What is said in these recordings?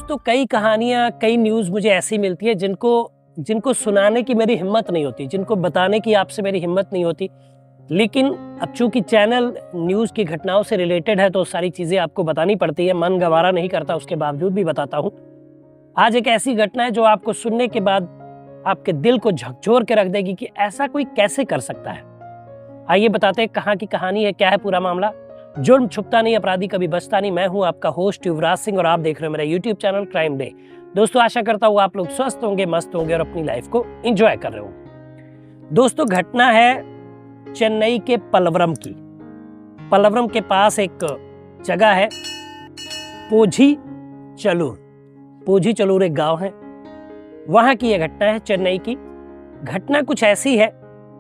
दोस्तों कई कहानियाँ, कई न्यूज़ मुझे ऐसी मिलती है जिनको सुनाने की मेरी हिम्मत नहीं होती, जिनको बताने की आपसे मेरी हिम्मत नहीं होती। लेकिन अब चूंकि चैनल न्यूज़ की घटनाओं से रिलेटेड है तो सारी चीज़ें आपको बतानी पड़ती है, मन गवारा नहीं करता, उसके बावजूद भी बताता हूँ। आज एक ऐसी घटना है जो आपको सुनने के बाद आपके दिल को झकझोर के रख देगी कि ऐसा कोई कैसे कर सकता है। आइए बताते हैं कहाँ की कहानी है, क्या है पूरा मामला। जुर्म छुपता नहीं, अपराधी कभी बचता नहीं। मैं हूं आपका होस्ट युवराज सिंह और आप देख रहे हो मेरा यूट्यूब चैनल क्राइम डे। दोस्तों आशा करता हूँ आप लोग स्वस्थ होंगे, मस्त होंगे और अपनी लाइफ को एंजॉय कर रहे हो। दोस्तों घटना है चेन्नई के पलवरम की। पलवरम के पास एक जगह है पोझी चलूर। पोझी चलूर एक गांव है, वहां की यह घटना है चेन्नई की। घटना कुछ ऐसी है,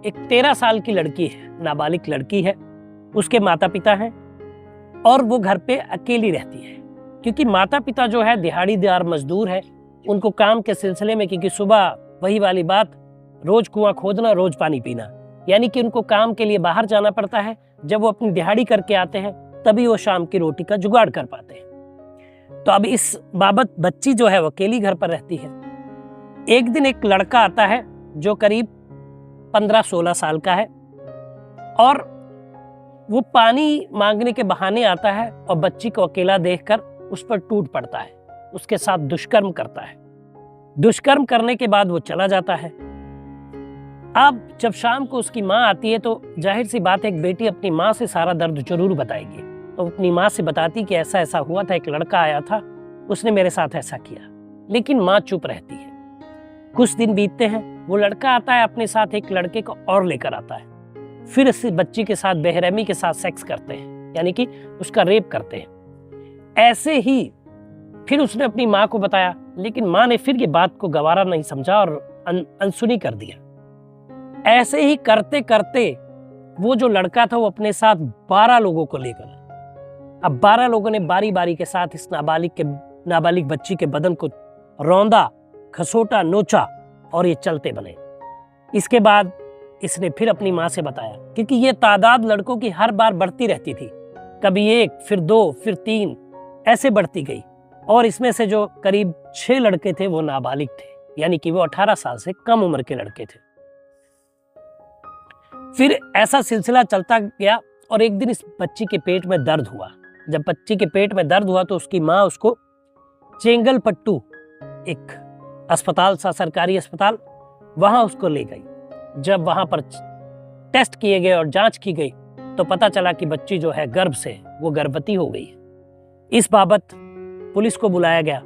एक 13 साल की लड़की है, नाबालिग लड़की है, उसके माता पिता हैं और वो घर पे अकेली रहती है क्योंकि माता पिता जो है दिहाड़ीदार मजदूर है। उनको काम के सिलसिले में, क्योंकि सुबह वही वाली बात, रोज कुआं खोदना रोज पानी पीना, यानी कि उनको काम के लिए बाहर जाना पड़ता है। जब वो अपनी दिहाड़ी करके आते हैं तभी वो शाम की रोटी का जुगाड़ कर पाते हैं। तो अब इस बाबत बच्ची जो है वो अकेली घर पर रहती है। एक दिन एक लड़का आता है जो करीब 15-16 साल का है और वो पानी मांगने के बहाने आता है और बच्ची को अकेला देखकर उस पर टूट पड़ता है, उसके साथ दुष्कर्म करता है। दुष्कर्म करने के बाद वो चला जाता है। अब जब शाम को उसकी माँ आती है तो जाहिर सी बात है, एक बेटी अपनी माँ से सारा दर्द जरूर बताएगी। तो अपनी माँ से बताती कि ऐसा ऐसा हुआ था, एक लड़का आया था, उसने मेरे साथ ऐसा किया। लेकिन माँ चुप रहती है। कुछ दिन बीतते हैं, वो लड़का आता है, अपने साथ एक लड़के को और लेकर आता है। फिर इस बच्ची के साथ बेरहमी के साथ सेक्स करते हैं, यानी कि उसका रेप करते हैं। ऐसे ही फिर उसने अपनी माँ को बताया, लेकिन माँ ने फिर ये बात को गवारा नहीं समझा और अनसुनी कर दिया। ऐसे ही करते करते वो जो लड़का था वो अपने साथ 12 लोगों को लेकर, अब 12 लोगों ने बारी बारी के साथ इस नाबालिग बच्ची के बदन को रौंदा, खसोटा, नोचा और ये चलते बने। इसके बाद इसने फिर अपनी माँ से बताया, क्योंकि ये तादाद लड़कों की हर बार बढ़ती रहती थी, कभी 1, फिर 2, फिर 3, ऐसे बढ़ती गई। और इसमें से जो करीब 6 लड़के थे वो नाबालिग थे, यानी कि वो 18 साल से कम उम्र के लड़के थे। फिर ऐसा सिलसिला चलता गया और एक दिन इस बच्ची के पेट में दर्द हुआ। जब बच्ची के पेट में दर्द हुआ तो उसकी माँ उसको चेंगलपट्टू, एक अस्पताल सा, सरकारी अस्पताल, वहां उसको ले गई। जब वहां पर टेस्ट किए गए और जांच की गई तो पता चला कि बच्ची जो है गर्भ से वो गर्भवती हो गई है। इस बाबत पुलिस को बुलाया गया।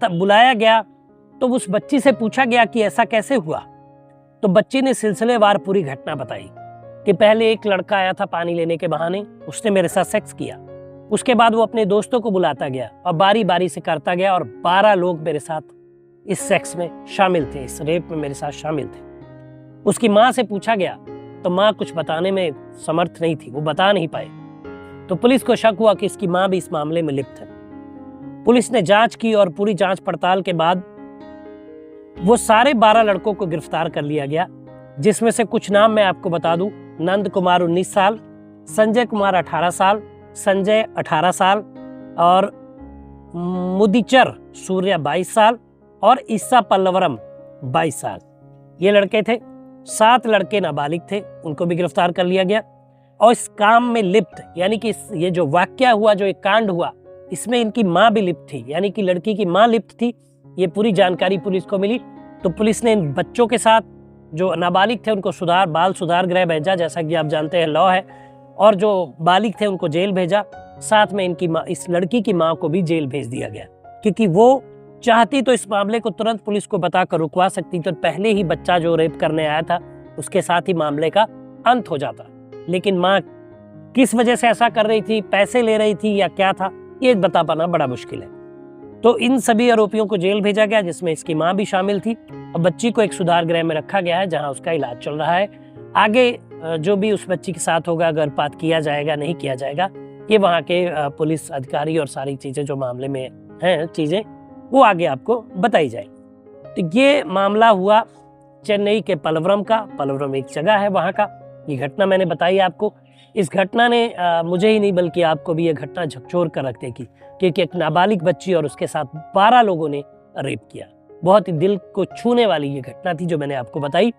बुलाया गया तो उस बच्ची से पूछा गया कि ऐसा कैसे हुआ। तो बच्ची ने सिलसिलेवार पूरी घटना बताई कि पहले एक लड़का आया था पानी लेने के बहाने, उसने मेरे साथ सेक्स किया। उसके बाद वो अपने दोस्तों को बुलाता गया और बारी बारी से करता गया और 12 लोग मेरे साथ इस सेक्स में शामिल थे, इस रेप में मेरे साथ शामिल थे। उसकी माँ से पूछा गया तो माँ कुछ बताने में समर्थ नहीं थी, वो बता नहीं पाए। तो पुलिस को शक हुआ कि इसकी माँ भी इस मामले में लिप्त है। पुलिस ने जांच की और पूरी जांच पड़ताल के बाद वो सारे 12 लड़कों को गिरफ्तार कर लिया गया, जिसमें से कुछ नाम मैं आपको बता दूं। नंद कुमार 19 साल, संजय कुमार 18 साल, संजय 18 साल और मुदिचर सूर्या 22 साल और ईसा पल्लवरम 22 साल। ये लड़के थे। 7 लड़के नाबालिग थे, उनको भी गिरफ्तार कर लिया गया। और इस काम में लिप्त, यानी कि ये जो वाकया हुआ, जो एक कांड हुआ, इसमें इनकी माँ भी लिप्त थी, यानी कि लड़की की माँ लिप्त थी। ये पूरी जानकारी पुलिस को मिली तो पुलिस ने इन बच्चों के साथ, जो नाबालिग थे, उनको बाल सुधार गृह भेजा, जैसा कि आप जानते हैं लॉ है, और जो बालिग थे उनको जेल भेजा। साथ में इनकी माँ, इस लड़की की माँ को भी जेल भेज दिया गया, क्योंकि वो चाहती तो इस मामले को तुरंत पुलिस को बताकर रुकवा सकती, तो पहले ही बच्चा जो रेप करने आया था उसके साथ ही मामले का अंत हो जाता। लेकिन माँ किस वजह से ऐसा कर रही थी, पैसे ले रही थी या क्या था, ये बता पाना बड़ा मुश्किल है। तो इन सभी आरोपियों को जेल भेजा गया, जिसमें इसकी माँ भी शामिल थी, और बच्ची को एक सुधार गृह में रखा गया है जहाँ उसका इलाज चल रहा है। आगे जो भी उस बच्ची के साथ होगा, गर्भपात किया जाएगा नहीं किया जाएगा, ये वहाँ के पुलिस अधिकारी और सारी चीज़ें जो मामले में हैं चीज़ें, वो आगे आपको बताई जाएगी। तो ये मामला हुआ चेन्नई के पलवरम का। पलवरम एक जगह है वहाँ का, ये घटना मैंने बताई आपको। इस घटना ने मुझे ही नहीं बल्कि आपको भी ये घटना झकझोर कर रख देगी, क्योंकि एक नाबालिग बच्ची और उसके साथ 12 लोगों ने रेप किया। बहुत ही दिल को छूने वाली ये घटना थी जो मैंने आपको बताई।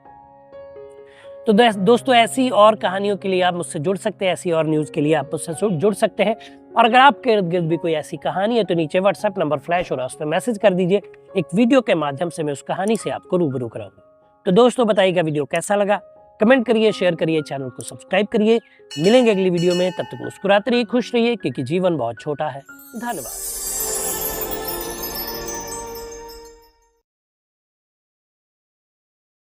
तो दोस्तों, ऐसी और कहानियों के लिए आप मुझसे जुड़ सकते हैं, ऐसी और न्यूज़ के लिए आप मुझसे जुड़ सकते हैं। और अगर आपके इर्द गिर्द भी कोई ऐसी कहानी है तो नीचे व्हाट्सएप नंबर फ्लैश हो रहा है, उस पर मैसेज कर दीजिए। एक वीडियो के माध्यम से मैं उस कहानी से आपको रूबरू कराऊंगा। तो दोस्तों, बताइएगा वीडियो कैसा लगा, कमेंट करिए, शेयर करिए, चैनल को सब्सक्राइब करिए। मिलेंगे अगली वीडियो में, तब तक मुस्कुराते रहिए, खुश रहिए, क्योंकि जीवन बहुत छोटा है। धन्यवाद।